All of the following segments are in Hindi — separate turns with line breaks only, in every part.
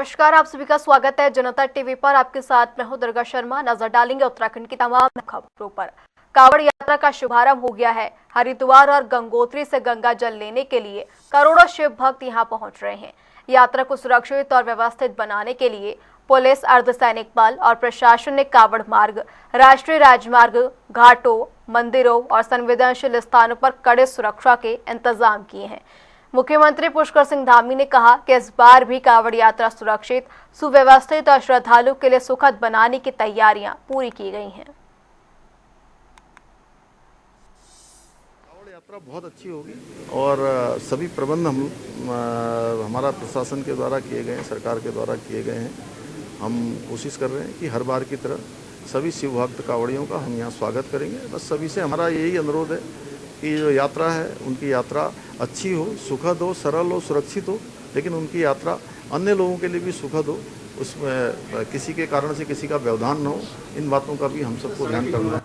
नमस्कार, आप सभी का स्वागत है जनता टीवी पर। आपके साथ मैं हूं दुर्गा शर्मा। नजर डालेंगे उत्तराखंड की तमाम खबरों पर। कांवड़ यात्रा का शुभारंभ हो गया है। हरिद्वार और गंगोत्री से गंगा जल लेने के लिए करोड़ों शिव भक्त यहां पहुंच रहे हैं। यात्रा को सुरक्षित और व्यवस्थित बनाने के लिए पुलिस, अर्धसैनिक बल और प्रशासन ने कांवड़ मार्ग, राष्ट्रीय राजमार्ग, घाटों, मंदिरों और संवेदनशील स्थानों पर कड़े सुरक्षा के इंतजाम किए हैं। मुख्यमंत्री पुष्कर सिंह धामी ने कहा कि इस बार भी कांवड़ यात्रा सुरक्षित, सुव्यवस्थित और श्रद्धालुओं के लिए सुखद बनाने की तैयारियां पूरी की गई हैं।
कांवड़ यात्रा बहुत अच्छी होगी और सभी प्रबंध हमारा प्रशासन के द्वारा किए गए हैं, सरकार के द्वारा किए गए हैं। हम कोशिश कर रहे हैं कि हर बार की तरह सभी शिव भक्त कांवड़ियों का हम यहाँ स्वागत करेंगे। बस सभी से हमारा यही अनुरोध है कि जो यात्रा है उनकी यात्रा अच्छी हो, सुखद हो, सरल हो, सुरक्षित हो, लेकिन उनकी यात्रा अन्य लोगों के लिए भी सुखद हो, उसमें किसी के कारण से किसी का व्यवधान न हो। इन बातों का भी हम सबको ध्यान करना है।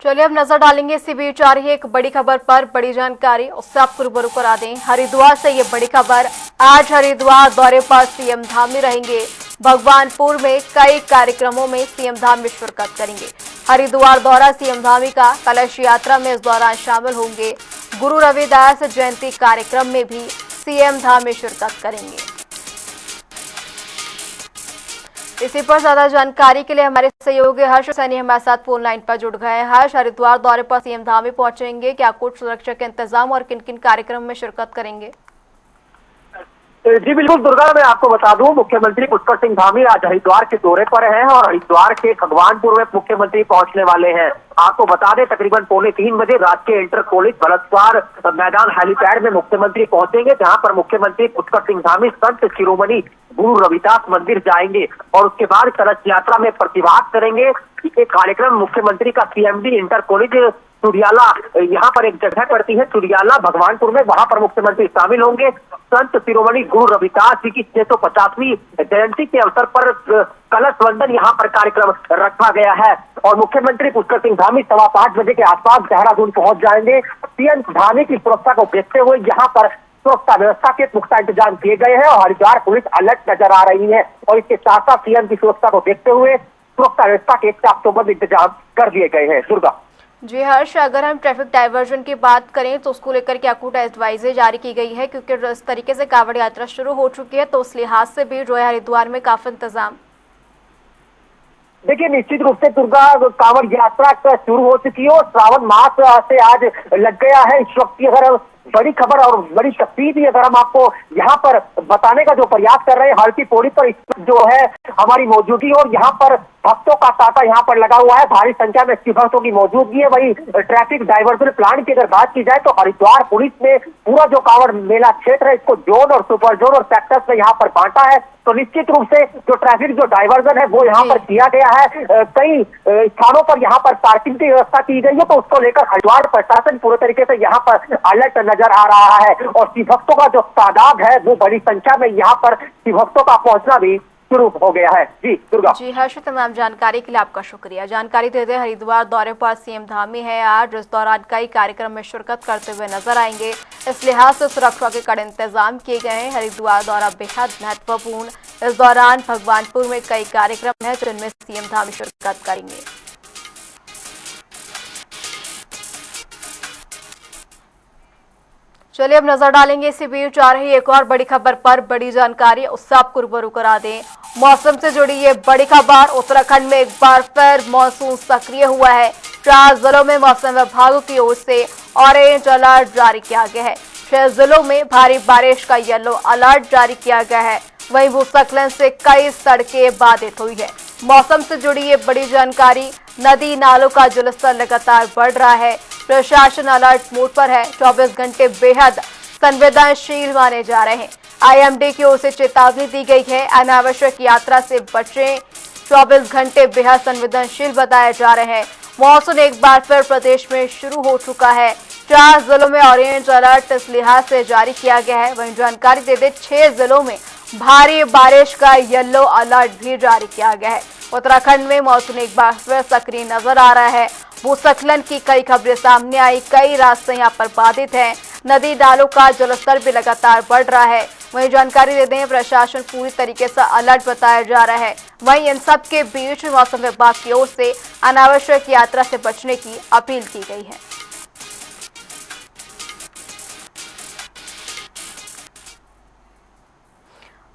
चलिए अब नजर डालेंगे इसी बीच आ रही एक बड़ी खबर पर। बड़ी जानकारी उससे आपको रूबरू करा दें। हरिद्वार से ये बड़ी खबर। आज हरिद्वार दौरे पर सीएम धामी रहेंगे। भगवानपुर में कई कार्यक्रमों में सीएम धामी शिरकत करेंगे। हरिद्वार दौरा सीएम धामी का। कलश यात्रा में इस दौरान शामिल होंगे। गुरु रविदास जयंती कार्यक्रम में भी सीएम धामी शिरकत करेंगे। इसी पर ज्यादा जानकारी के लिए हमारे सहयोगी हर्ष सैनी हमारे साथ फोन लाइन पर जुड़ गए हैं। हर्ष, हरिद्वार दौरे पर सीएम धामी पहुंचेंगे, क्या कुछ सुरक्षा के इंतजाम और किन किन कार्यक्रम में शिरकत करेंगे?
जी बिल्कुल दुर्गा, मैं आपको बता दूं, मुख्यमंत्री पुष्कर सिंह धामी आज हरिद्वार के दौरे पर हैं और हरिद्वार के भगवानपुर में मुख्यमंत्री पहुंचने वाले हैं। आपको बता दें, तकरीबन 2:45 बजे राजकीय इंटर कॉलेज भरतवार मैदान हेलीपैड में मुख्यमंत्री पहुंचेंगे, जहां पर मुख्यमंत्री पुष्कर सिंह धामी संत शिरोमणि गुरु रविदास मंदिर जाएंगे और उसके बाद कलश यात्रा में प्रतिभाग करेंगे। ये कार्यक्रम मुख्यमंत्री का सीएमडी इंटर कॉलेज चुडियाला, यहाँ पर एक जगह पड़ती है चुडियाला भगवानपुर में, वहां पर मुख्यमंत्री शामिल होंगे। संत शिरोमणि गुरु रविदास जी की 650वीं जयंती के अवसर पर कलश वंदन यहाँ पर कार्यक्रम रखा गया है और मुख्यमंत्री पुष्कर सिंह धामी 5:15 बजे के आसपास देहरादून पहुंच जाएंगे। सीएम धामी की सुरक्षा को देखते हुए यहाँ पर सुरक्षा व्यवस्था के पुख्ता इंतजाम किए गए हैं और हरिद्वार पुलिस अलर्ट नजर आ रही है और इसके साथ साथ सीएम की सुरक्षा को देखते हुए सुरक्षा व्यवस्था के 1 इंतजाम कर दिए गए हैं। दुर्गा
जी हर्ष, अगर हम ट्रैफिक डाइवर्जन की बात करें तो उसको लेकर क्या कुछ एडवाइजरी जारी की गई है, क्योंकि इस तरीके से कांवड़ यात्रा शुरू हो चुकी है तो उस लिहाज से भी जो है हरिद्वार में काफी इंतजाम?
देखिए, निश्चित रूप से दुर्गा, कांवड़ यात्रा शुरू हो चुकी है और श्रावण मास से आज लग गया है। इस वक्त की अगर बड़ी खबर और बड़ी तस्वीर भी अगर हम आपको यहाँ पर बताने का जो प्रयास कर रहे हैं, हल्की पौड़ी पर जो है हमारी मौजूदगी और यहाँ पर भक्तों का तांता यहाँ पर लगा हुआ है। भारी संख्या में शिव भक्तों की मौजूदगी है। वही ट्रैफिक डाइवर्जन प्लान की अगर बात की जाए तो हरिद्वार पुलिस ने पूरा जो कांवड़ मेला क्षेत्र है इसको जोन और सुपर जोन और सेक्टर्स में यहाँ पर बांटा है। तो निश्चित रूप से जो ट्रैफिक जो डाइवर्जन है वो यहाँ पर किया गया है। कई स्थानों पर यहाँ पर पार्किंग की व्यवस्था की गई है, तो उसको लेकर हरिद्वार प्रशासन पूरे तरीके से यहाँ पर अलर्ट नजर आ रहा है और शिव भक्तों का जो तादाद है वो बड़ी संख्या में यहाँ पर शिव भक्तों का पहुंचना भी शुरू हो गया है। जी दुर्गा।
जी हर्ष, तमाम जानकारी के लिए आपका शुक्रिया। जानकारी देते हरिद्वार दौरे पर सीएम धामी है आज, इस दौरान कई कार्यक्रम में शिरकत करते हुए नजर आएंगे। इस लिहाज से सुरक्षा के कड़े इंतजाम किए गए हैं। हरिद्वार दौरा बेहद महत्वपूर्ण। इस दौरान भगवानपुर में कई कार्यक्रम है जिनमें सीएम धामी शिरकत करेंगे। चलिए अब नजर डालेंगे इसी बीच आ रही एक और बड़ी खबर पर। बड़ी जानकारी उससे आपको रूबरू करा दें। मौसम से जुड़ी ये बड़ी खबर। उत्तराखंड में एक बार फिर मानसून सक्रिय हुआ है। 4 जिलों में मौसम विभाग की ओर से ऑरेंज अलर्ट जारी किया गया है। 6 जिलों में भारी बारिश का येलो अलर्ट जारी किया गया है। वहीं भूस्खलन से कई सड़कें बाधित हुई है। मौसम से जुड़ी ये बड़ी जानकारी। नदी नालों का जलस्तर लगातार बढ़ रहा है। प्रशासन अलर्ट मोड पर है। 24 घंटे बेहद संवेदनशील माने जा रहे हैं। आईएमडी की ओर से चेतावनी दी गई है, अनावश्यक यात्रा से बचें। 24 घंटे बेहद संवेदनशील बताए जा रहे हैं। मॉनसून एक बार फिर प्रदेश में शुरू हो चुका है। 4 जिलों में ऑरेंज अलर्ट इस लिहाज से जारी किया गया है। वहीं जानकारी दे दे 6 जिलों में भारी बारिश का येलो अलर्ट भी जारी किया गया है। उत्तराखंड में मॉनसून एक बार फिर सक्रिय नजर आ रहा है। भूस्खलन की कई खबरें सामने आई। कई रास्ते यहाँ पर बाधित हैं। नदी नालों का जलस्तर भी लगातार बढ़ रहा है। वहीं जानकारी देते हैं प्रशासन पूरी तरीके से अलर्ट बताया जा रहा है। वहीं इन सब के बीच मौसम विभाग की ओर से अनावश्यक यात्रा से बचने की अपील की गई है।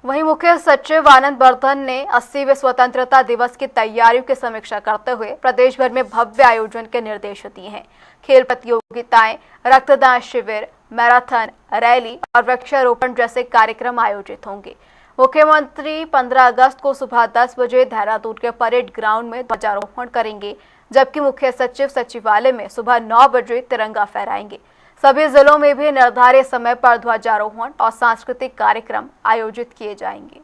वहीं मुख्य सचिव आनंद वर्धन ने 80वें स्वतंत्रता दिवस की तैयारियों की समीक्षा करते हुए प्रदेश भर में भव्य आयोजन के निर्देश दिए हैं। खेल प्रतियोगिताएं, रक्तदान शिविर, मैराथन, रैली और वृक्षारोपण जैसे कार्यक्रम आयोजित होंगे। मुख्यमंत्री 15 अगस्त को सुबह 10 बजे देहरादून के परेड ग्राउंड में ध्वजारोहण करेंगे, जबकि मुख्य सचिव सचिवालय में सुबह 9 बजे तिरंगा फहराएंगे। सभी जिलों में भी निर्धारित समय पर ध्वजारोहण और सांस्कृतिक कार्यक्रम आयोजित किए जाएंगे।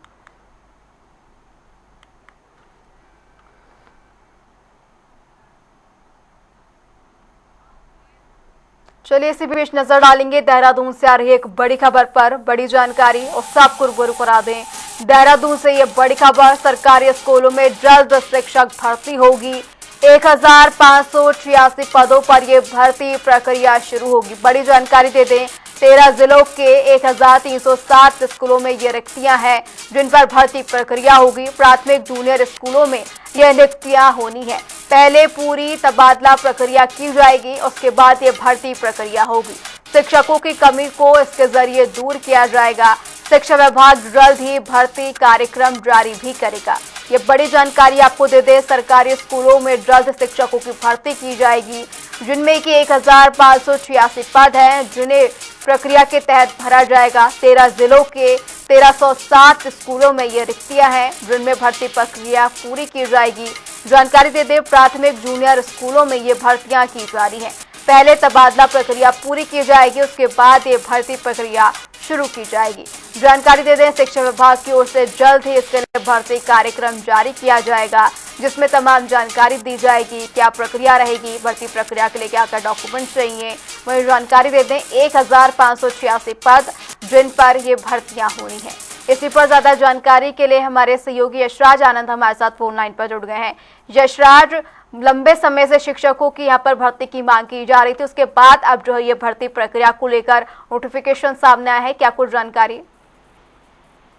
चलिए इसी बीच नजर डालेंगे देहरादून से आ रही एक बड़ी खबर पर। बड़ी जानकारी और सबको रूबरू करा दें। देहरादून से ये बड़ी खबर, सरकारी स्कूलों में जल्द शिक्षक भर्ती होगी। 1586 पदों पर यह भर्ती प्रक्रिया शुरू होगी। बड़ी जानकारी दे दें, 13 जिलों के 1360 स्कूलों में ये रिक्तियां हैं जिन पर भर्ती प्रक्रिया होगी। प्राथमिक जूनियर स्कूलों में यह रिक्तियां होनी है। पहले पूरी तबादला प्रक्रिया की जाएगी, उसके बाद ये भर्ती प्रक्रिया होगी। शिक्षकों की कमी को इसके जरिए दूर किया जाएगा। शिक्षा विभाग जल्द ही भर्ती कार्यक्रम जारी भी करेगा। ये बड़ी जानकारी आपको दे दे, सरकारी स्कूलों में जल्द शिक्षकों की भर्ती की जाएगी, जिनमें कि 1586 पद हैं जिन्हें प्रक्रिया के तहत भरा जाएगा। 13 जिलों के 1360 स्कूलों में ये रिक्तियां हैं जिनमें भर्ती प्रक्रिया पूरी की जाएगी। जानकारी दे दे, प्राथमिक जूनियर स्कूलों में ये भर्तियां की जा रही हैं। पहले तबादला प्रक्रिया पूरी की जाएगी, उसके बाद ये भर्ती प्रक्रिया शुरू की जाएगी। जानकारी दे दें, शिक्षा विभाग की ओर से जल्द ही इसके लिए भर्ती कार्यक्रम जारी किया जाएगा, जिसमें तमाम जानकारी दी जाएगी, क्या प्रक्रिया रहेगी, भर्ती प्रक्रिया के लिए क्या क्या डॉक्यूमेंट चाहिए। वही जानकारी दे दें, 1586 पद जिन पर ये भर्तियां होनी है। इसी पर ज्यादा जानकारी के लिए हमारे सहयोगी यशराज आनंद हमारे साथ फोन लाइन पर जुड़ गए हैं। यशराज, लंबे समय से शिक्षकों की यहाँ पर भर्ती की मांग की जा रही थी, उसके बाद अब जो है ये भर्ती प्रक्रिया को लेकर नोटिफिकेशन सामने आया है, क्या कुछ जानकारी?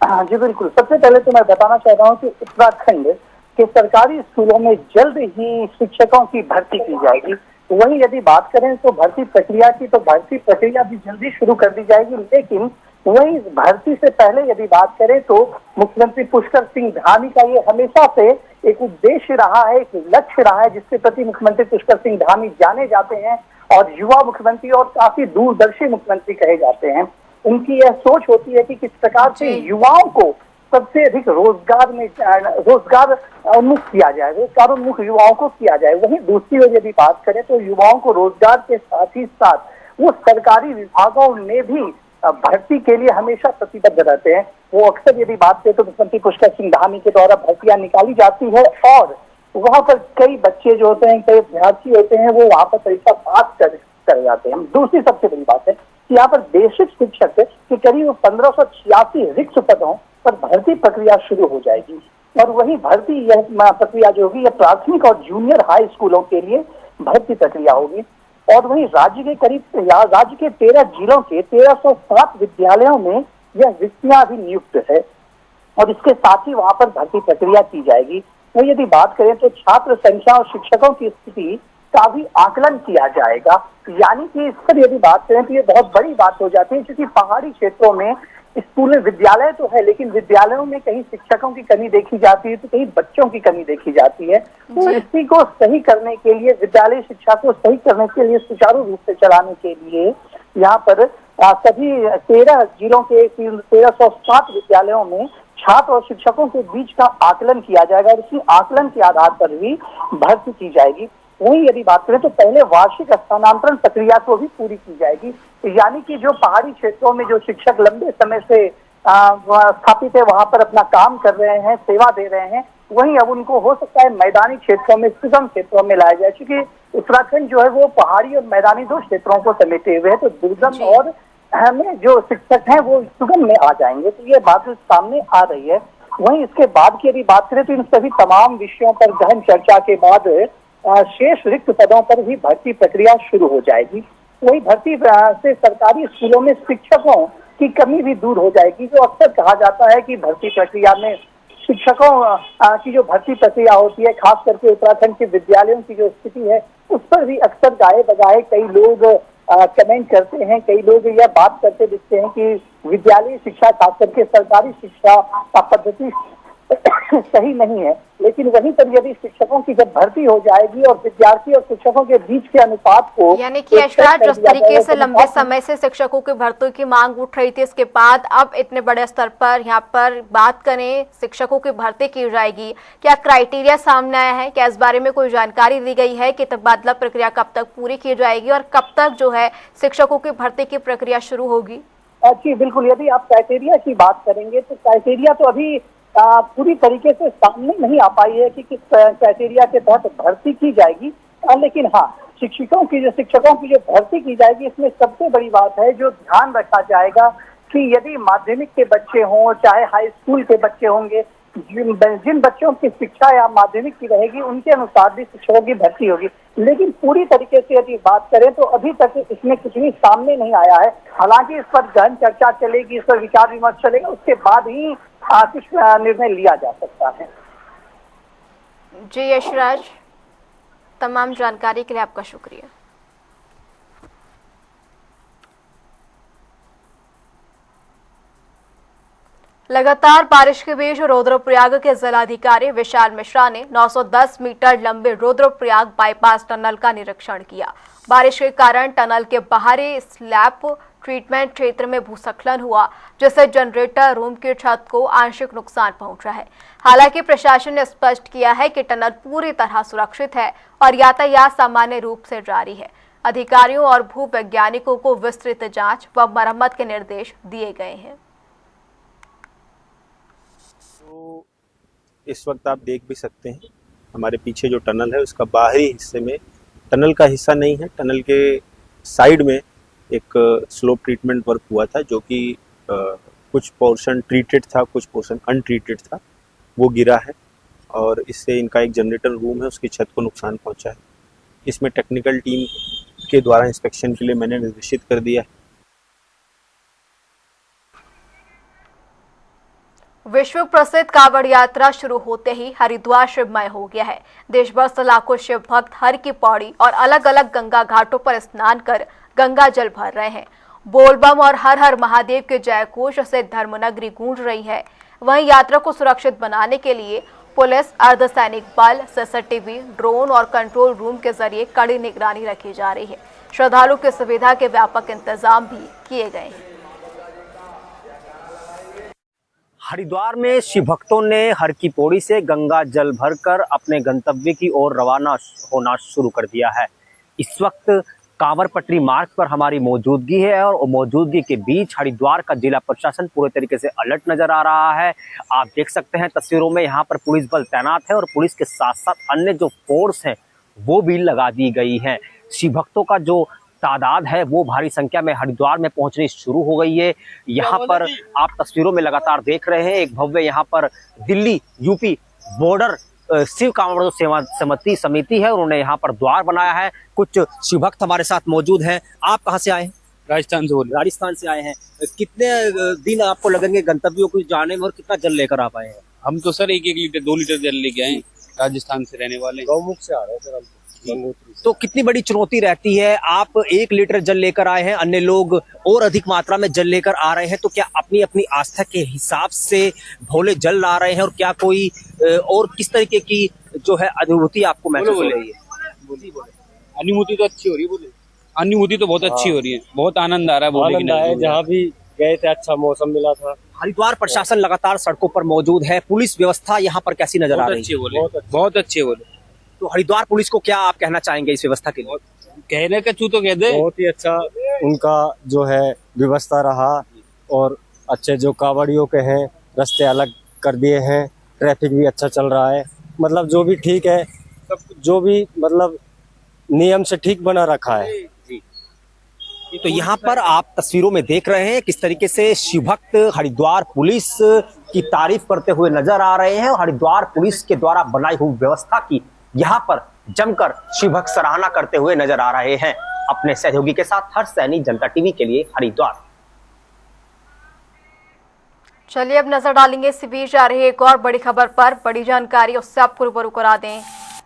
हाँ जी बिल्कुल। सबसे पहले तो मैं बताना चाहता हूँ कि उत्तराखंड के सरकारी स्कूलों में जल्द ही शिक्षकों की भर्ती की जाएगी। वहीं यदि बात करें तो भर्ती प्रक्रिया की, तो भर्ती प्रक्रिया भी जल्दी शुरू कर दी जाएगी। लेकिन वहीं भर्ती से पहले यदि बात करें तो मुख्यमंत्री पुष्कर सिंह धामी का ये हमेशा से एक उद्देश्य रहा है, एक लक्ष्य रहा है, जिसके प्रति मुख्यमंत्री पुष्कर सिंह धामी जाने जाते हैं और युवा मुख्यमंत्री और काफी दूरदर्शी मुख्यमंत्री कहे जाते हैं। उनकी यह सोच होती है कि किस प्रकार से युवाओं को सबसे अधिक रोजगार उन्मुख किया जाए, रोजगार उन्मुख युवाओं को किया जाए। वहीं दूसरी ओर यदि बात करें तो युवाओं को रोजगार के साथ ही साथ वो सरकारी विभागों में भी भर्ती के लिए हमेशा प्रतिबद्ध रहते हैं। वो अक्सर यदि बात करें तो मुख्यमंत्री पुष्कर सिंह धामी के द्वारा भर्तियां निकाली जाती है और वहां पर कई बच्चे जो होते हैं, कई अभ्यर्थी होते हैं, वो वहां पर परीक्षा पास कर जाते हैं। दूसरी सबसे बड़ी बात है कि यहाँ पर बेसिक शिक्षक के करीब 1586 रिक्त पदों पर भर्ती प्रक्रिया शुरू हो जाएगी। और वही भर्ती यह प्रक्रिया जो होगी, यह प्राथमिक और जूनियर हाई स्कूलों के लिए भर्ती प्रक्रिया होगी। और वहीं राज्य के 13 जिलों के 1307 विद्यालयों में यह रिक्तियां भी नियुक्त है और इसके साथ ही वहां पर भर्ती प्रक्रिया की जाएगी। तो यदि बात करें तो छात्र संख्या और शिक्षकों की स्थिति का भी आकलन किया जाएगा। यानी कि इस पर यदि बात करें तो ये बहुत बड़ी बात हो जाती है, क्योंकि पहाड़ी क्षेत्रों में स्कूल में विद्यालय तो है, लेकिन विद्यालयों में कहीं शिक्षकों की कमी देखी जाती है तो कहीं बच्चों की कमी देखी जाती है। तो इसी को सही करने के लिए, विद्यालय शिक्षा को सही करने के लिए, सुचारू रूप से चलाने के लिए यहाँ पर सभी 13 जिलों के 1307 विद्यालयों में छात्र और शिक्षकों के बीच का आकलन किया जाएगा और इसी आकलन के आधार पर ही भर्ती की जाएगी। वहीं यदि बात करें तो पहले वार्षिक स्थानांतरण प्रक्रिया को भी पूरी की जाएगी। यानी कि जो पहाड़ी क्षेत्रों में जो शिक्षक लंबे समय से स्थापित है, वहां पर अपना काम कर रहे हैं, सेवा दे रहे हैं, वहीं अब उनको हो सकता है मैदानी क्षेत्रों में, सुगम क्षेत्रों में लाया जाए। क्योंकि उत्तराखंड जो है वो पहाड़ी और मैदानी दो क्षेत्रों को समेटे हुए है, तो दुर्गम और में जो शिक्षक हैं वो सुगम में आ जाएंगे। तो ये बात सामने आ रही है। वहीं इसके बाद की यदि बात करें तो इन सभी तमाम विषयों पर गहन चर्चा के बाद शेष रिक्त पदों पर भी भर्ती प्रक्रिया शुरू हो जाएगी। वही भर्ती से सरकारी स्कूलों में शिक्षकों की कमी भी दूर हो जाएगी। जो अक्सर कहा जाता है कि भर्ती प्रक्रिया में शिक्षकों की जो भर्ती प्रक्रिया होती है, खास करके उत्तराखंड के विद्यालयों की जो स्थिति है, उस पर भी अक्सर गाए बजाए कई लोग कमेंट करते हैं, कई लोग यह बात करते दिखते हैं कि विद्यालय शिक्षा, खास करके सरकारी शिक्षा पद्धति सही नहीं है। लेकिन वहीं पर यदि शिक्षकों की जब भर्ती हो जाएगी और विद्यार्थी और शिक्षकों के बीच के अनुपात को,
यानी कि यशराज, जिस तरीके से लंबे समय से शिक्षकों की भर्ती की मांग उठ रही थी, इसके बाद अब इतने बड़े स्तर पर यहाँ पर बात करें शिक्षकों की भर्ती की जाएगी, क्या क्राइटेरिया सामने आया है? क्या इस बारे में कोई जानकारी दी गई है कि तबादला प्रक्रिया कब तक पूरी की जाएगी और कब तक जो है शिक्षकों की भर्ती की प्रक्रिया शुरू होगी?
जी बिल्कुल, यदि आप क्राइटेरिया की बात करेंगे तो क्राइटेरिया तो अभी पूरी तरीके से सामने नहीं आ पाई है कि किस क्राइटेरिया के तहत भर्ती की जाएगी। लेकिन हाँ, शिक्षकों की जो भर्ती की जाएगी, इसमें सबसे बड़ी बात है जो ध्यान रखा जाएगा कि यदि माध्यमिक के बच्चे हों चाहे हाई स्कूल के बच्चे होंगे, जिन बच्चों की शिक्षा या माध्यमिक की रहेगी उनके अनुसार भी शिक्षकों की भर्ती होगी। लेकिन पूरी तरीके से यदि बात करें तो अभी तक इसमें कुछ भी सामने नहीं आया है। हालांकि इस पर गहन चर्चा चलेगी, इस पर विचार विमर्श चलेगा, उसके बाद ही कुछ निर्णय लिया जा सकता है।
जी यशराज, तमाम जानकारी के लिए आपका शुक्रिया। लगातार बारिश के बीच रुद्रप्रयाग के जिलाधिकारी विशाल मिश्रा ने 910 मीटर लंबे रुद्रप्रयाग बाईपास टनल का निरीक्षण किया। बारिश के कारण टनल के बाहरी स्लैब ट्रीटमेंट क्षेत्र में भूस्खलन हुआ, जिससे जनरेटर रूम की छत को आंशिक नुकसान पहुंचा है। हालांकि प्रशासन ने स्पष्ट किया है कि टनल पूरी तरह सुरक्षित है और यातायात सामान्य रूप से जारी है। अधिकारियों और भूवैज्ञानिकों को विस्तृत जांच व मरम्मत के निर्देश दिए गए हैं।
तो इस वक्त आप देख भी सकते हैं हमारे पीछे जो टनल है उसका बाहरी हिस्से में, टनल का हिस्सा नहीं है, टनल के साइड में एक स्लोप ट्रीटमेंट वर्क हुआ था जो कि कुछ पोर्शन ट्रीटेड था, कुछ पोर्शन अनट्रीटेड था, वो गिरा है और इससे इनका एक जनरेटर रूम है उसकी छत को नुकसान पहुंचा है। इसमें टेक्निकल टीम के द्वारा इंस्पेक्शन के लिए मैंने निर्देशित कर दिया है।
विश्व प्रसिद्ध कांवड़ यात्रा शुरू होते ही हरिद्वार शिवमय हो गया है। देश भर से लाखों शिव भक्त हर की पौड़ी और अलग अलग गंगा घाटों पर स्नान कर गंगा जल भर रहे हैं। बोलबम और हर हर महादेव के जयघोष से धर्मनगरी गूंज रही है। वहीं यात्रा को सुरक्षित बनाने के लिए पुलिस, अर्धसैनिक बल, सीसीटीवी, ड्रोन और कंट्रोल रूम के जरिए कड़ी निगरानी रखी जा रही है। श्रद्धालु की सुविधा के व्यापक इंतजाम भी किए गए हैं।
हरिद्वार में शिव भक्तों ने हर की पौड़ी से गंगा जल भरकर अपने गंतव्य की ओर रवाना होना शुरू कर दिया है। इस वक्त कांवर पटरी मार्ग पर हमारी मौजूदगी है और मौजूदगी के बीच हरिद्वार का जिला प्रशासन पूरे तरीके से अलर्ट नजर आ रहा है। आप देख सकते हैं तस्वीरों में, यहाँ पर पुलिस बल तैनात है और पुलिस के साथ साथ अन्य जो फोर्स हैं वो भी लगा दी गई है। शिव भक्तों का जो तादाद है वो भारी संख्या में हरिद्वार में पहुंचनी शुरू हो गई है। यहाँ पर आप तस्वीरों में लगातार देख रहे हैं एक भव्य यहाँ पर दिल्ली यूपी बॉर्डर शिव कांवड़ सेवा समिति है, उन्होंने यहाँ पर द्वार बनाया है। कुछ शिव भक्त हमारे साथ मौजूद हैं। आप कहाँ से आए हैं?
राजस्थान से।
राजस्थान से आए हैं। कितने दिन आपको लगेंगे गंतव्यों को जाने में और कितना जल लेकर आप आए हैं?
हम तो सर 1-1 लीटर 2 लीटर जल लेके आए। राजस्थान से रहने वाले,
गौमुख से आ रहे हैं सर। तो कितनी बड़ी चुनौती रहती है? आप 1 लीटर जल लेकर आए हैं, अन्य लोग और अधिक मात्रा में जल लेकर आ रहे हैं, तो क्या अपनी अपनी आस्था के हिसाब से भोले जल ला रहे हैं और क्या कोई और किस तरीके की जो है अनुभूति आपको महसूस हो रही है?
अनुभूति तो अच्छी हो रही है। बोले अनुभूति तो बहुत अच्छी हो रही है, बहुत आनंद आ रहा है। बोले
जहाँ भी गए थे अच्छा मौसम मिला था।
हरिद्वार प्रशासन लगातार सड़कों पर मौजूद है। पुलिस व्यवस्था यहाँ पर कैसी नजर आ रही है?
बहुत अच्छी बोले।
तो हरिद्वार पुलिस को क्या आप कहना चाहेंगे इस व्यवस्था के लिए?
कहने का चू तो कह दे,
बहुत ही अच्छा उनका जो है व्यवस्था रहा और अच्छे जो कांवड़ियों के हैं रास्ते अलग कर दिए हैं, ट्रैफिक भी अच्छा चल रहा है, मतलब जो भी ठीक है, सब जो भी मतलब नियम से ठीक बना रखा है।
तो यहाँ पर आप तस्वीरों में देख रहे हैं किस तरीके से शिव भक्त हरिद्वार पुलिस की तारीफ करते हुए नजर आ रहे हैं और हरिद्वार पुलिस के द्वारा बनाई हुई व्यवस्था की यहाँ पर जमकर शिव भक्त सराहना करते हुए नजर आ रहे हैं। अपने सहयोगी के साथ हर्ष सैनी, जनता टीवी के लिए हरिद्वार।
चलिए अब नजर डालेंगे इसी बीच आ रही एक और बड़ी खबर पर। बड़ी जानकारी उससे आपको रूबरू करा दें।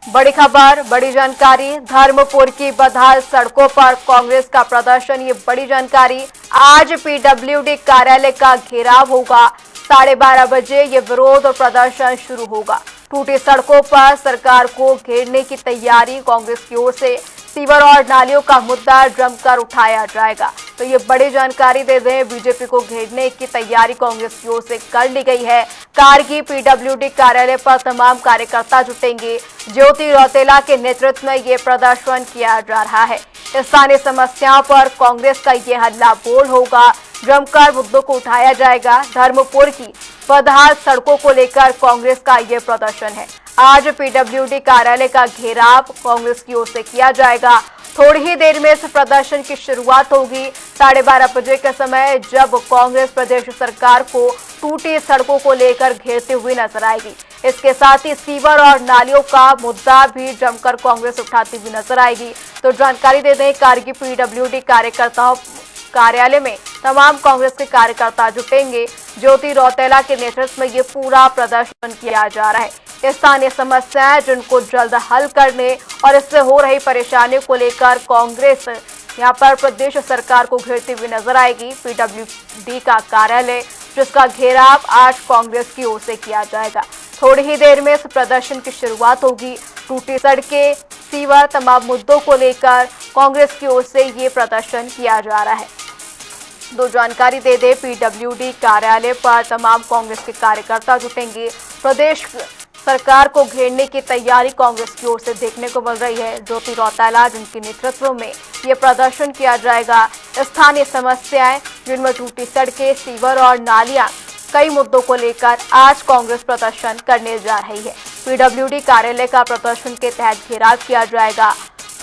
बड़ी खबर, बड़ी जानकारी, धर्मपुर की बदहाल सड़कों पर कांग्रेस का प्रदर्शन। ये बड़ी जानकारी। आज पीडब्ल्यूडी कार्यालय का घेराव होगा। 12:30 बजे ये विरोध और प्रदर्शन शुरू होगा। टूटी सड़कों पर सरकार को घेरने की तैयारी कांग्रेस की ओर से। सीवर और नालियों का मुद्दा जमकर उठाया जाएगा। तो ये बड़ी जानकारी दे दें, बीजेपी को घेरने की तैयारी कांग्रेस की ओर से कर ली गई है। कारगी पीडब्ल्यूडी कार्यालय पर तमाम कार्यकर्ता जुटेंगे। ज्योति रौतेला के नेतृत्व में ये प्रदर्शन किया जा रहा है। स्थानीय समस्याओं पर कांग्रेस का ये हल्ला बोल होगा। जमकर मुद्दों को उठाया जाएगा। धर्मपुर की बदहाल सड़कों को लेकर कांग्रेस का ये प्रदर्शन है। आज पीडब्ल्यूडी कार्यालय का घेराव कांग्रेस की ओर से किया जाएगा। थोड़ी ही देर में इस प्रदर्शन की शुरुआत होगी। 12:30 बजे के समय जब कांग्रेस प्रदेश सरकार को टूटी सड़कों को लेकर घेरते हुए नजर आएगी। इसके साथ ही सीवर और नालियों का मुद्दा भी जमकर कांग्रेस उठाती हुई नजर आएगी। तो जानकारी दे दें, कारगी पीडब्ल्यूडी कार्यकर्ताओं कार्यालय में तमाम कांग्रेस के कार्यकर्ता जुटेंगे। ज्योति रौतेला के नेतृत्व में ये पूरा प्रदर्शन किया जा रहा है। स्थानीय समस्याएं जिनको जल्द हल करने और इससे हो रही परेशानियों को लेकर कांग्रेस यहां पर प्रदेश सरकार को घेरती हुई नजर आएगी। पीडब्ल्यूडी का कार्यालय जिसका घेराव आज कांग्रेस की ओर से किया जाएगा। थोड़ी ही देर में इस प्रदर्शन की शुरुआत होगी। टूटी सड़कें, सीवर, तमाम मुद्दों को लेकर कांग्रेस की ओर से ये प्रदर्शन किया जा रहा है। दो जानकारी दे दे, पीडब्ल्यूडी कार्यालय पर तमाम कांग्रेस के कार्यकर्ता जुटेंगे। प्रदेश सरकार को घेरने की तैयारी कांग्रेस की ओर से देखने को मिल रही है। ज्योति रौतेला जिनके नेतृत्व में ये प्रदर्शन किया जाएगा। स्थानीय समस्याएं जिनमें टूटी सड़कें, सीवर और नालियां, कई मुद्दों को लेकर आज कांग्रेस प्रदर्शन करने जा रही है। पीडब्ल्यूडी कार्यालय का प्रदर्शन के तहत घेराव किया जाएगा।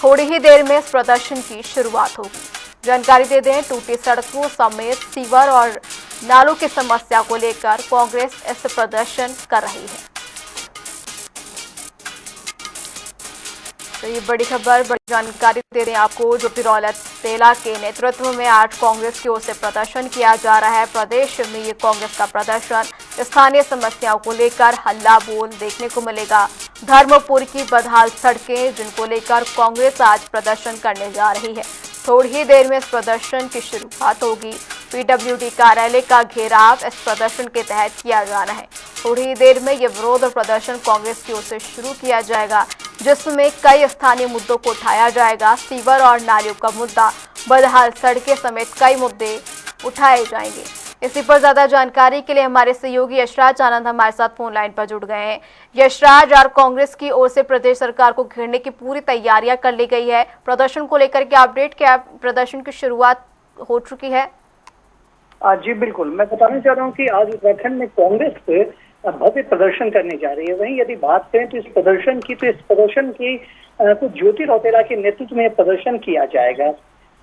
थोड़ी ही देर में इस प्रदर्शन की शुरुआत होगी। जानकारी दे दें, टूटी सड़कों समेत सीवर और नालों की समस्या को लेकर कांग्रेस इस प्रदर्शन कर रही है। तो ये बड़ी खबर, बड़ी जानकारी दे रहे हैं आपको। ज्योति रौतेला के नेतृत्व में आज कांग्रेस की ओर से प्रदर्शन किया जा रहा है। प्रदेश में ये कांग्रेस का प्रदर्शन स्थानीय समस्याओं को लेकर हल्ला बोल देखने को मिलेगा। धर्मपुर की बदहाल सड़कें जिनको लेकर कांग्रेस आज प्रदर्शन करने जा रही है। थोड़ी ही देर में इस प्रदर्शन की शुरुआत होगी। पीडब्ल्यूडी कार्यालय का घेराव इस प्रदर्शन के तहत किया जाना है। थोड़ी ही देर में ये विरोध और प्रदर्शन कांग्रेस की ओर से शुरू किया जाएगा, जिसमें कई स्थानीय मुद्दों को उठाया जाएगा। सीवर और नालियों का मुद्दा, बदहाल सड़कें समेत कई मुद्दे उठाए जाएंगे। इसी पर ज्यादा जानकारी के लिए हमारे सहयोगी यशराज आनंद हमारे साथ फोन लाइन पर जुड़ गए हैं। यशराज, और कांग्रेस की ओर से प्रदेश सरकार को घेरने की पूरी तैयारियां कर ली गई है। प्रदर्शन को लेकर क्या अपडेट, क्या प्रदर्शन की शुरुआत हो चुकी है?
जी बिल्कुल, मैं बताना चाह रहा हूँ कि आज उत्तराखंड में कांग्रेस भव्य प्रदर्शन करने जा रही है। वहीं यदि बात करें तो इस प्रदर्शन की तो ज्योति रौतेला के नेतृत्व में प्रदर्शन किया जाएगा।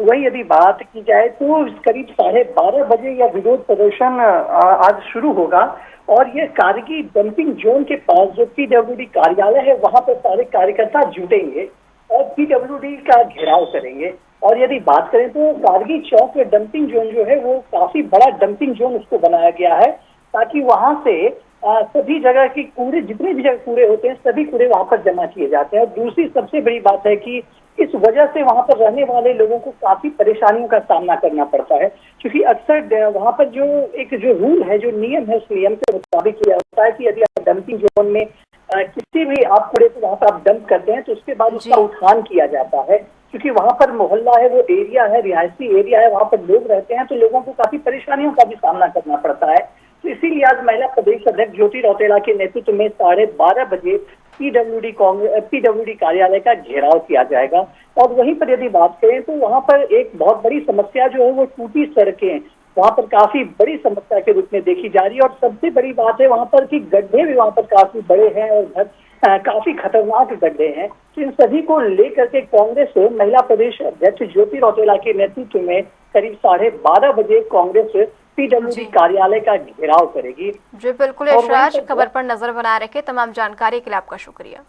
वही यदि बात की जाए तो करीब 12:30 बजे यह विरोध प्रदर्शन आज शुरू होगा और ये कारगी डंपिंग जोन के पास जो पीडब्ल्यूडी कार्यालय है वहां पर सारे कार्यकर्ता जुटेंगे और पीडब्ल्यूडी का घेराव करेंगे। और यदि बात करें तो कारगी चौक डंपिंग जोन जो है वो काफी बड़ा डंपिंग जोन उसको बनाया गया है, ताकि वहां से सभी जगह की कूड़े, जितने भी जगह कूड़े होते हैं सभी कूड़े वहां पर जमा किए जाते हैं। और दूसरी सबसे बड़ी बात है कि इस वजह से वहां पर रहने वाले लोगों को काफी परेशानियों का सामना करना पड़ता है, क्योंकि अक्सर वहां पर जो रूल है, जो नियम है, उस नियम के मुताबिक किया होता है कि यदि आप डंपिंग जोन में किसी भी आप कूड़े को वहां पर आप डंप करते हैं तो उसके बाद उसका उठान किया जाता है, क्योंकि वहां पर मोहल्ला है, वो एरिया है, रिहायशी एरिया है, वहां पर लोग रहते हैं, तो लोगों को काफी परेशानियों का भी सामना करना पड़ता है। तो इसीलिए आज महिला प्रदेश अध्यक्ष ज्योति रौतेला के नेतृत्व में 12:30 बजे पीडब्ल्यूडी कार्यालय का घेराव किया जाएगा। और वहीं पर यदि बात करें तो वहां पर एक बहुत बड़ी समस्या जो है वो टूटी सड़कें वहां पर काफी बड़ी समस्या के रूप में देखी जा रही है। और सबसे बड़ी बात है वहां पर कि गड्ढे भी वहां पर काफी बड़े हैं और काफी खतरनाक गड्ढे हैं। तो इन सभी को लेकर के कांग्रेस महिला प्रदेश अध्यक्ष ज्योति रौतेला के नेतृत्व में करीब 12:30 बजे कांग्रेस पीडब्ल्यूडी कार्यालय का घेराव करेगी।
जी बिल्कुल यशराज, खबर पर नजर बनाए रखे। तमाम जानकारी के लिए आपका शुक्रिया।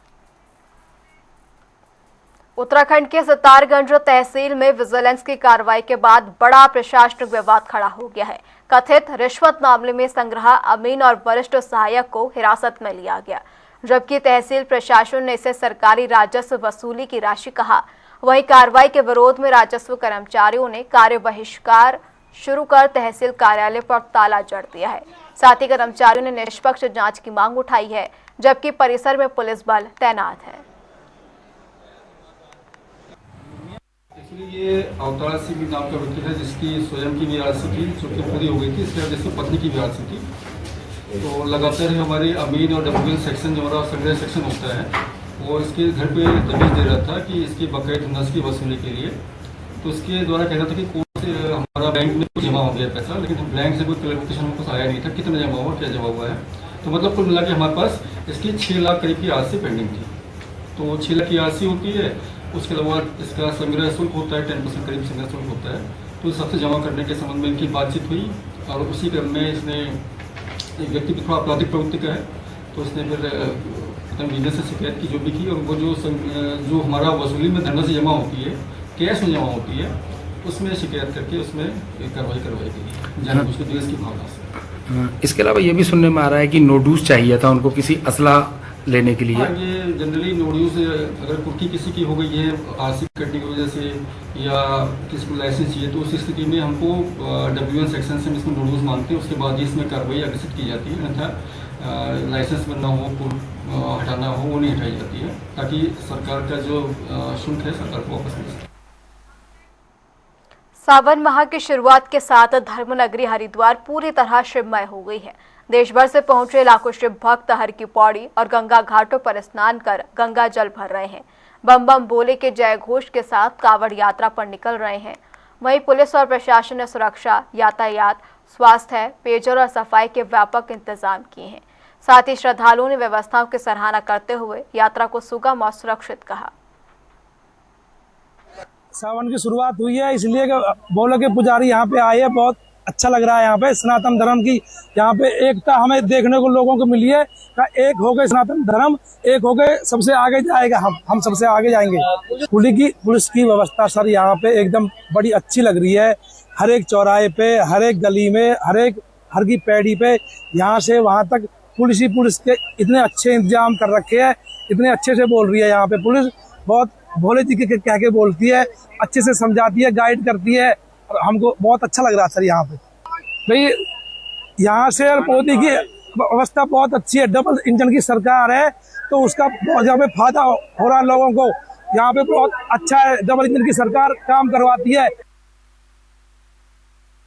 उत्तराखंड के सितारगंज तहसील में विजिलेंस की कार्रवाई के बाद बड़ा प्रशासनिक विवाद खड़ा हो गया है। कथित रिश्वत मामले में संग्रह अमीन और वरिष्ठ सहायक को हिरासत में लिया गया, जबकि तहसील प्रशासन ने इसे सरकारी राजस्व वसूली की राशि कहा। वहीं कार्रवाई के विरोध में राजस्व कर्मचारियों ने कार्य बहिष्कार शुरू कर तहसील कार्यालय पर ताला जड़ दिया है। साथ ही कर्मचारियों ने निष्पक्ष जांच की मांग उठाई है, जबकि परिसर में पुलिस बल तैनात है।
ये अवतारा सिंह नाम का व्यक्ति है जिसकी स्वयं की वीआरसी थी, जो कि पूरी हो गई थी। इसके बाद जिसकी पत्नी की वीआरसी थी, तो लगातार हमारे अमीन और डब्ल्यूएन सेक्शन जो हमारा संग्रह सेक्शन होता है, वो इसके घर पे दबिश दे रहा था कि इसकी बकाया धनराशि की वसूली के लिए। तो इसके द्वारा कहना था कि कौन से हमारा बैंक में कुछ जमा हो गया पैसा, लेकिन बैंक से कोई क्लैरिफिकेशन कुछ आया नहीं था कितना जमा हुआ, क्या जमा हुआ है। तो मतलब कुल मिला के हमारे पास इसकी 6 लाख करीब की आरसी पेंडिंग थी। तो 6 लाख की आरसी होती है, उसके अलावा इसका संग्रह शुल्क होता है, 10% करीब संग्रह शुल्क होता है। तो सबसे जमा करने के संबंध में इनकी बातचीत हुई और उसी क्रम में इसने एक व्यक्ति भी थोड़ा आपराधिक प्रवृत्ति का है, तो इसने फिर विजय से शिकायत की जो भी की, और वो जो हमारा वसूली में धनराशि जमा होती है, कैश में जमा होती है, उसमें शिकायत करके उसमें कार्रवाई करवाई गई जानबूझ के देश की भावना से।
इसके अलावा ये भी सुनने में आ रहा है कि नोटूस चाहिए था उनको किसी असला लेने के लिए।
ये जनरली नोटूस अगर कुर्की किसी की हो गई है आरसी कटने की वजह से या किसी को लाइसेंस चाहिए, तो उस स्थिति में हमको डब्ल्यूएन सेक्शन से इसमें नोटूस मांगते हैं। उसके बाद ही इसमें कार्रवाई अग्रसित की जाती है, अन्यथा लाइसेंस बनना हो, हटाना हो, वो नहीं हटाई जाती है, ताकि सरकार का जो शुल्क है सरकार को वापस मिल सके।
सावन माह की शुरुआत के साथ धर्मनगरी हरिद्वार पूरी तरह शिवमय हो गई है। देश भर से पहुंचे लाखों शिव भक्त हर की पौड़ी और गंगा घाटों पर स्नान कर गंगा जल भर रहे हैं। बम बम बोले के जय घोष के साथ कावड़ यात्रा पर निकल रहे हैं। वहीं पुलिस और प्रशासन ने सुरक्षा, यातायात, स्वास्थ्य, पेयजल और सफाई के व्यापक इंतजाम किए हैं। साथ ही श्रद्धालुओं ने व्यवस्थाओं की सराहना करते हुए यात्रा को सुगम और सुरक्षित कहा।
सावन की शुरुआत हुई है, इसलिए बोलो के पुजारी यहाँ पे आए हैं, बहुत अच्छा लग रहा है। यहाँ पे सनातन धर्म की यहाँ पे एकता हमें देखने को लोगों को मिली है। एक हो गए सनातन धर्म, एक हो गए सबसे आगे जाएगा, हम सबसे आगे जाएंगे। पुलिस की व्यवस्था सर यहाँ पे एकदम बड़ी अच्छी लग रही है। हर एक चौराहे पे, हर एक गली में, हर की पैड़ी पे, यहाँ से वहाँ तक पुलिस के इतने अच्छे इंतजाम कर रखे हैं, इतने अच्छे से बोल रही है। यहाँ पे पुलिस बहुत भोले जी के कह के बोलती है, अच्छे से समझाती है, गाइड करती है, और हमको बहुत अच्छा लग रहा है सर। यहाँ पे भाई यहाँ से मोदी की अवस्था बहुत अच्छी है, डबल इंजन की सरकार है, तो उसका बहुत यहाँ पे फायदा हो रहा है लोगों को। यहाँ पे बहुत अच्छा है, डबल इंजन की सरकार काम करवाती है।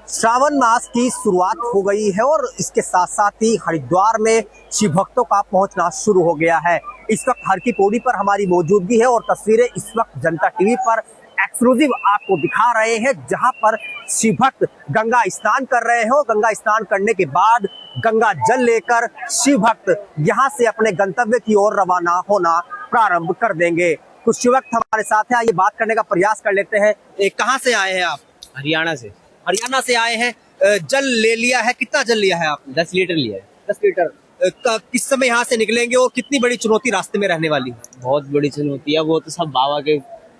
श्रावण मास की शुरुआत हो गई है और इसके साथ साथ ही हरिद्वार में शिव भक्तों का पहुंचना शुरू हो गया है। इस वक्त हर की पौड़ी पर हमारी मौजूदगी है और तस्वीरें इस वक्त जनता टीवी पर एक्सक्लूसिव आपको दिखा रहे हैं, जहां पर शिव भक्त गंगा स्नान कर रहे हैं और गंगा स्नान करने के बाद गंगा जल लेकर शिव भक्त यहां से अपने गंतव्य की ओर रवाना होना प्रारंभ कर देंगे। कुछ शिव भक्त हमारे साथ हैं, आइए बात करने का प्रयास कर लेते हैं। कहाँ से आए हैं आप?
हरियाणा से।
हरियाणा से आए हैं। जल ले लिया है, कितना जल लिया है आपने?
10 लीटर लिया है।
10 लीटर। किस समय यहाँ से निकलेंगे और कितनी बड़ी चुनौती रास्ते में रहने वाली है?
बहुत बड़ी चुनौती है, वो तो सब बाबा के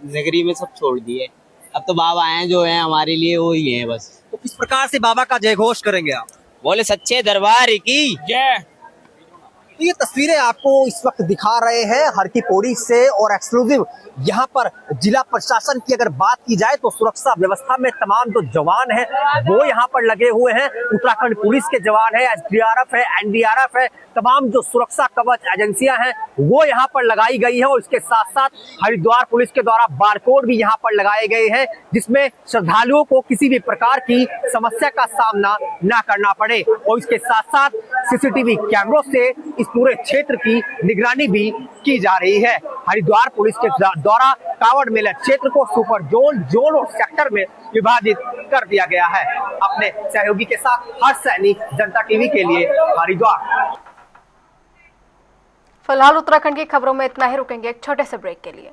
नगरी में सब छोड़ दिए। अब तो बाबा आए जो हैं हमारे लिए वो ही हैं बस।
तो किस प्रकार से बाबा का जय घोष करेंगे आप?
बोले सच्चे दरबार की जय।
तो ये तस्वीरें आपको इस वक्त दिखा रहे हैं हर की पौड़ी से और एक्सक्लूसिव यहाँ पर जिला प्रशासन की अगर बात की जाए तो सुरक्षा व्यवस्था में तमाम जो जवान हैं वो यहाँ पर लगे हुए हैं। उत्तराखंड पुलिस के जवान है, एसडीआरएफ है, एनडीआरएफ है, तमाम जो सुरक्षा कवच एजेंसियां हैं वो यहाँ पर लगाई गई है। और इसके साथ साथ हरिद्वार पुलिस के द्वारा बारकोड भी यहाँ पर लगाए गए हैं, जिसमें श्रद्धालुओं को किसी भी प्रकार की समस्या का सामना न करना पड़े। और इसके साथ साथ सीसीटीवी कैमरों से इस पूरे क्षेत्र की निगरानी भी की जा रही है। हरिद्वार पुलिस के द्वारा कावड़ मेला क्षेत्र को सुपर जोन और सेक्टर में विभाजित कर दिया गया है। अपने सहयोगी के साथ हर सैनिक, जनता टीवी के लिए हरिद्वार।
फिलहाल उत्तराखंड की खबरों में इतना ही, रुकेंगे एक छोटे से ब्रेक के लिए।